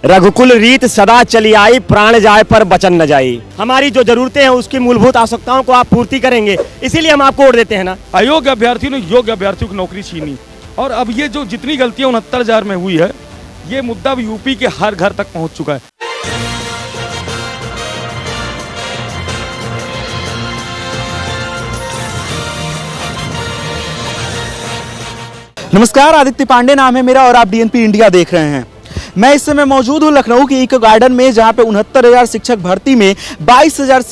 रघुकुल रीत सदा चली आई, प्राण जाए पर वचन न जाई। हमारी जो जरूरतें हैं उसकी मूलभूत आवश्यकताओं को आप पूर्ति करेंगे, इसीलिए हम आपको वोट देते हैं ना। अयोग्य अभ्यर्थियों ने योग्य अभ्यर्थियों की नौकरी छीनी और अब ये जो जितनी गलतियां 69,000 में हुई है, ये मुद्दा यूपी के हर घर तक पहुंच चुका है। नमस्कार, आदित्य पांडे नाम है मेरा और आप डीएनपी इंडिया देख रहे हैं। मैं इस समय मौजूद हूँ लखनऊ के इको गार्डन में, जहाँ पे 69,000 शिक्षक भर्ती में 22,000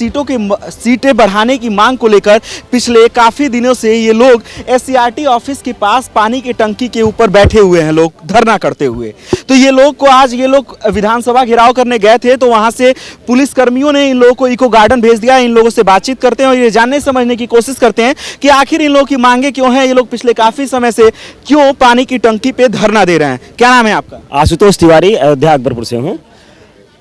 सीटें बढ़ाने की मांग को लेकर पिछले काफ़ी दिनों से ये लोग एससीईआरटी ऑफिस के पास पानी की टंकी के ऊपर बैठे हुए हैं, लोग धरना करते हुए। तो ये लोग को आज ये लोग विधानसभा घेराव करने गए थे, तो वहाँ से पुलिस कर्मियों ने इन लोगों को इको गार्डन भेज दिया। इन लोगों से बातचीत करते हैं और ये जानने समझने की कोशिश करते हैं कि आखिर इन लोगों की मांगे क्यों हैं, ये लोग पिछले काफ़ी समय से क्यों पानी की टंकी पे धरना दे रहे हैं। क्या नाम है आपका? आशुतोष तिवारी, अयोध्या अकबरपुर से हूँ।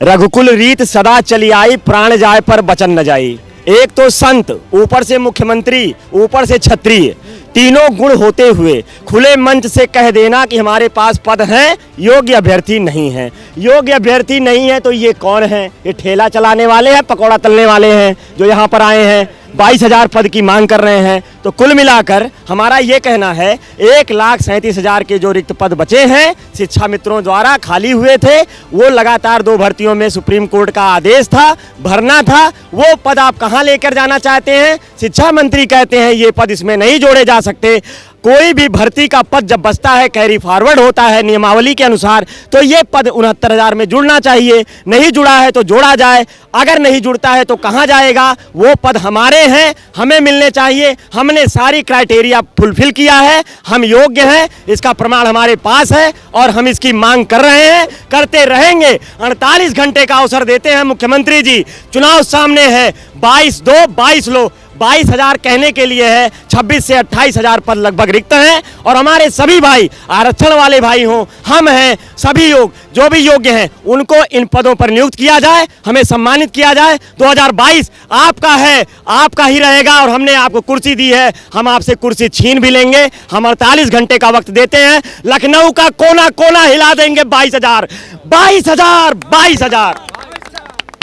रघुकुल रीत सदा चली आई, प्राण जाए पर वचन न जाई। एक तो संत, ऊपर से मुख्यमंत्री, ऊपर से क्षत्रिय, तीनों गुण होते हुए खुले मंच से कह देना कि हमारे पास पद हैं, योग्य अभ्यर्थी नहीं है। योग्य अभ्यर्थी नहीं है तो ये कौन है? ये ठेला चलाने वाले हैं, पकौड़ा तलने वाले हैं जो यहाँ पर आए हैं, 22,000 पद की मांग कर रहे हैं। तो कुल मिलाकर हमारा ये कहना है 1,37,000 के जो रिक्त पद बचे हैं, शिक्षा मित्रों द्वारा खाली हुए थे, वो लगातार 2 भर्तियों में सुप्रीम कोर्ट का आदेश था, भरना था। वो पद आप कहाँ लेकर जाना चाहते हैं? शिक्षा मंत्री कहते हैं ये पद इसमें नहीं जोड़े जा सकते। कोई भी भर्ती का पद जब बचता है, कैरी फॉरवर्ड होता है नियमावली के अनुसार, तो ये पद 69,000 में जुड़ना चाहिए। नहीं जुड़ा है तो जोड़ा जाए, अगर नहीं जुड़ता है तो कहाँ जाएगा? वो पद हमारे हैं, हमें मिलने चाहिए। हमने सारी क्राइटेरिया फुलफिल किया है, हम योग्य हैं, इसका प्रमाण हमारे पास है और हम इसकी मांग कर रहे हैं, करते रहेंगे। 48 घंटे का अवसर देते हैं मुख्यमंत्री जी, चुनाव सामने है, 22 दो 22 लो। 22,000 कहने के लिए है, 26 से 28,000 पद लगभग रिक्त हैं और हमारे सभी भाई, आरक्षण वाले भाई हों, हम हैं, सभी योग जो भी योग्य हैं उनको इन पदों पर नियुक्त किया जाए, हमें सम्मानित किया जाए। 2022 आपका है, आपका ही रहेगा और हमने आपको कुर्सी दी है, हम आपसे कुर्सी छीन भी लेंगे। हम 48 घंटे का वक्त देते हैं, लखनऊ का कोना कोना हिला देंगे। 22,000 22,000 22,000।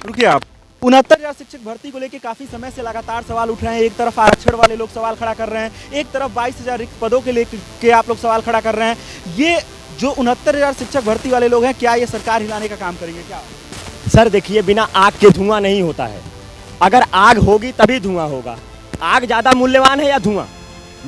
रुकिए आप, 69,000 शिक्षक भर्ती को लेकर काफी समय से लगातार सवाल उठ रहे हैं। एक तरफ आरक्षण वाले लोग सवाल खड़ा कर रहे हैं, एक तरफ 22,000 रिक्त पदों के लेकर आप लोग सवाल खड़ा कर रहे हैं। ये जो 69,000 शिक्षक भर्ती वाले लोग हैं, क्या ये सरकार हिलाने का काम करेंगे? क्या सर देखिए, बिना आग के धुआं नहीं होता है। अगर आग होगी तभी धुआं होगा। आग ज्यादा मूल्यवान है या धुआं?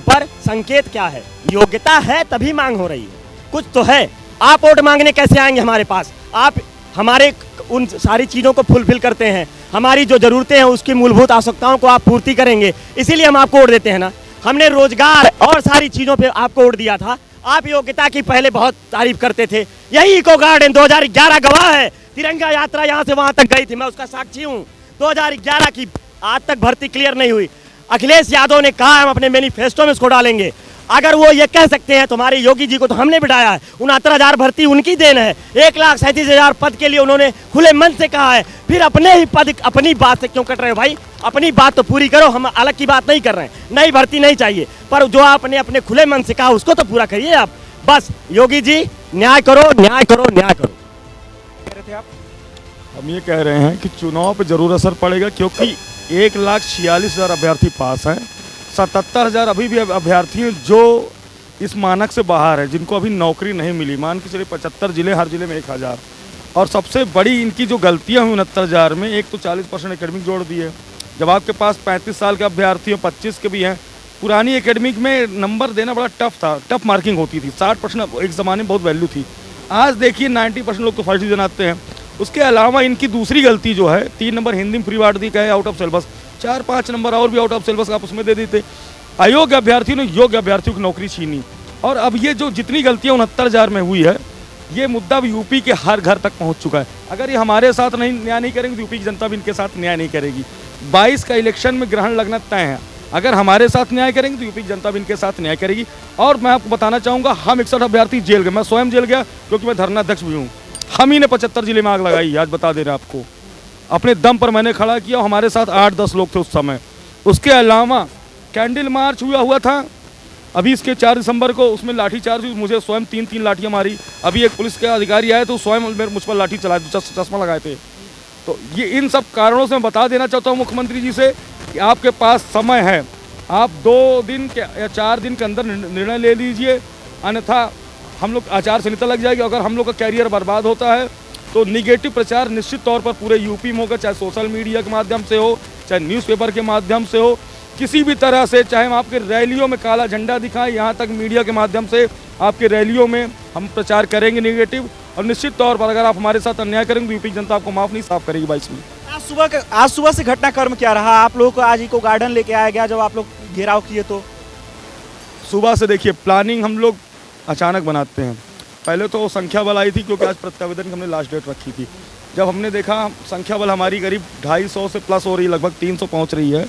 पर संकेत क्या है? योग्यता है तभी मांग हो रही है, कुछ तो है। आप वोट मांगने कैसे आएंगे हमारे पास? आप हमारे उन सारी चीज़ों को फुलफिल करते हैं, हमारी जो ज़रूरतें हैं उसकी मूलभूत आवश्यकताओं को आप पूर्ति करेंगे, इसीलिए हम आपको वोट देते हैं ना। हमने रोजगार और सारी चीज़ों पे आपको वोट दिया था। आप योग्यता की पहले बहुत तारीफ करते थे। यही इको गार्डन 2011 गवाह है, तिरंगा यात्रा यहाँ से वहाँ तक गई थी, मैं उसका साक्षी हूँ। 2011 की आज तक भर्ती क्लियर नहीं हुई। अखिलेश यादव ने कहा हम अपने मैनिफेस्टो में इसको डालेंगे। अगर वो ये कह सकते हैं तो हमारे योगी जी को तो हमने बिठाया है। 69,000 भर्ती उनकी देन है। 1,37,000 पद के लिए उन्होंने खुले मन से कहा है, फिर अपने ही पद अपनी बात से क्यों कट रहे हो भाई? अपनी बात तो पूरी करो, हम अलग की बात नहीं कर रहे हैं। नई भर्ती नहीं चाहिए, पर जो आपने अपने खुले मन से कहा उसको तो पूरा करिए आप। बस योगी जी न्याय करो, न्याय करो, न्याय करो। कह रहे थे आप? हम ये कह रहे हैं कि चुनाव पर जरूर असर पड़ेगा, क्योंकि 1,46,000 अभ्यर्थी पास हैं। 77,000 अभी भी अभ्यर्थी हैं जो इस मानक से बाहर है, जिनको अभी नौकरी नहीं मिली। मान के चलिए 75 जिले, हर जिले में 1,000। और सबसे बड़ी इनकी जो गलतियां हुई 69,000 में, एक तो 40% एकेडमिक जोड़ दी है। जब आपके पास 35 साल के अभ्यर्थी हैं, 25 के भी हैं, पुरानी एकेडमिक में नंबर देना बड़ा टफ था, टफ मार्किंग होती थी। 60% एक ज़माने में बहुत वैल्यू थी। आज देखिए 90% लोग तो फर्स्ट डिवीजन आते हैं। उसके अलावा इनकी दूसरी गलती जो है, 3 नंबर हिंदी में फ्री बांट दी गए आउट ऑफ सिलेबस, 4-5 नंबर और भी आउट ऑफ सिलेबस आप उसमें दे देते। अयोग्य अभ्यर्थियों ने योग्य अभ्यर्थियों की नौकरी छीनी और अब ये जो जितनी गलतियां 69,000 में हुई है, ये मुद्दा यूपी के हर घर तक पहुंच चुका है। अगर ये हमारे साथ नहीं न्याय नहीं करेंगे तो यूपी की जनता भी इनके साथ न्याय नहीं करेगी। 22 का इलेक्शन में ग्रहण लगना तय है। अगर हमारे साथ न्याय करेंगे तो यूपी की जनता भी इनके साथ न्याय करेगी। और मैं आपको बताना चाहूँगा, हम 61 अभ्यर्थी जेल गए। मैं स्वयं जेल गया क्योंकि मैं धरना अध्यक्ष भी हूँ। हम ही ने 75 जिले में आग लगाई, आज बता दे रहे आपको। अपने दम पर मैंने खड़ा किया, हमारे साथ 8-10 लोग थे उस समय। उसके अलावा कैंडल मार्च हुआ था अभी इसके 4 दिसंबर को उसमें लाठीचार्ज हुई, मुझे स्वयं 3 लाठियाँ मारी। अभी एक पुलिस के अधिकारी आए तो स्वयं मुझ पर लाठी चलाए, चश्मा लगाए थे। तो ये इन सब कारणों से मैं बता देना चाहता हूँ मुख्यमंत्री जी से कि आपके पास समय है, आप 2 दिन के या 4 दिन के अंदर निर्णय ले लीजिए, अन्यथा हम लोग आचार संहिता लग जाएगी। अगर हम लोग का कैरियर बर्बाद होता है तो निगेटिव प्रचार निश्चित तौर पर पूरे यूपी में होगा, चाहे सोशल मीडिया के माध्यम से हो, चाहे न्यूज़पेपर के माध्यम से हो, किसी भी तरह से, चाहे हम आपके रैलियों में काला झंडा दिखाएं, यहाँ तक मीडिया के माध्यम से आपके रैलियों में हम प्रचार करेंगे निगेटिव। और निश्चित तौर पर अगर आप हमारे साथ अन्याय करेंगे तो यूपी की जनता आपको माफ़ नहीं साफ करेगी 22 में। आज सुबह से घटनाक्रम क्या रहा? आप लोगों को आज इको गार्डन लेके आया गया, जब आप लोग घेराव किए तो? सुबह से देखिए, प्लानिंग हम लोग अचानक बनाते हैं। पहले तो संख्या बल आई थी क्योंकि आज प्रत्यावेदन की हमने लास्ट डेट रखी थी। जब हमने देखा संख्या बल हमारी करीब 250 से प्लस हो रही है, लगभग 300 पहुंच रही है,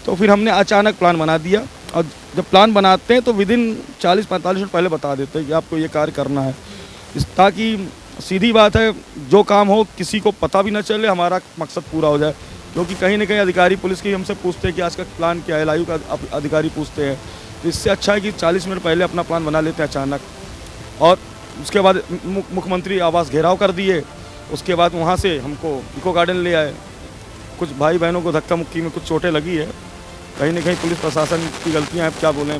तो फिर हमने अचानक प्लान बना दिया। और जब प्लान बनाते हैं तो विदिन 40-45 मिनट पहले बता देते हैं कि आपको ये कार्य करना है, ताकि सीधी बात है, जो काम हो किसी को पता भी ना चले, हमारा मकसद पूरा हो जाए। क्योंकि कहीं ना कहीं अधिकारी पुलिस के हमसे पूछते हैं कि आज का प्लान क्या है, लायू का अधिकारी पूछते हैं, तो इससे अच्छा है कि 40 मिनट पहले अपना प्लान बना लेते हैं अचानक। और उसके बाद मुख्यमंत्री आवास घेराव कर दिए, उसके बाद वहाँ से हमको इको गार्डन ले आए। कुछ भाई बहनों को धक्का मुक्की में कुछ चोटें लगी है, कहीं ना कहीं पुलिस प्रशासन की गलतियाँ हैं, क्या बोलें,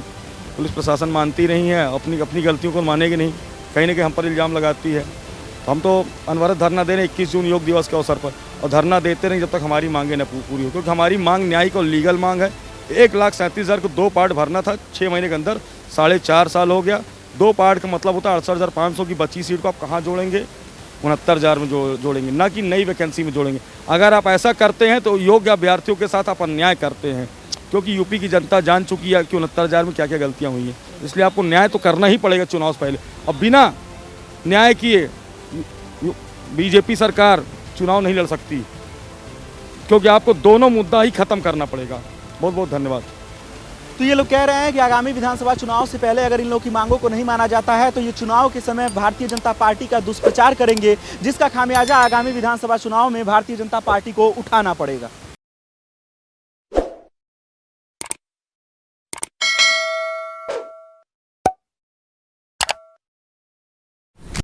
पुलिस प्रशासन मानती नहीं है, अपनी गलतियों को मानेगी नहीं, कहीं ना कहीं हम पर इल्ज़ाम लगाती है। तो हम तो अनवरत धरना दे रहे हैं 21 जून योग दिवस के अवसर पर, और धरना देते रहेंगे जब तक हमारी मांगें न पूरी हो, क्योंकि हमारी मांग न्यायिक और लीगल मांग है। 1,37,000 को 2 पार्ट भरना था 6 महीने के अंदर, 4.5 साल हो गया। 2 पार्ट का मतलब होता है 68,500 की बची सीट को आप कहाँ जोड़ेंगे, 69,000 में जोड़ेंगे, ना कि नई वैकेंसी में जोड़ेंगे। अगर आप ऐसा करते हैं तो योग्य अभ्यर्थियों के साथ आप अन्याय करते हैं, क्योंकि यूपी की जनता जान चुकी है कि 69,000 में क्या क्या गलतियाँ हुई हैं। इसलिए आपको न्याय तो करना ही पड़ेगा चुनाव से पहले। और बिना न्याय किए बीजेपी सरकार चुनाव नहीं लड़ सकती, क्योंकि आपको दोनों मुद्दा ही खत्म करना पड़ेगा। बहुत बहुत धन्यवाद। तो ये लोग कह रहे हैं कि आगामी विधानसभा चुनाव से पहले अगर इन लोगों की मांगों को नहीं माना जाता है तो ये चुनाव के समय भारतीय जनता पार्टी का दुष्प्रचार करेंगे, जिसका खामियाजा आगामी विधानसभा चुनाव में भारतीय जनता पार्टी को उठाना पड़ेगा।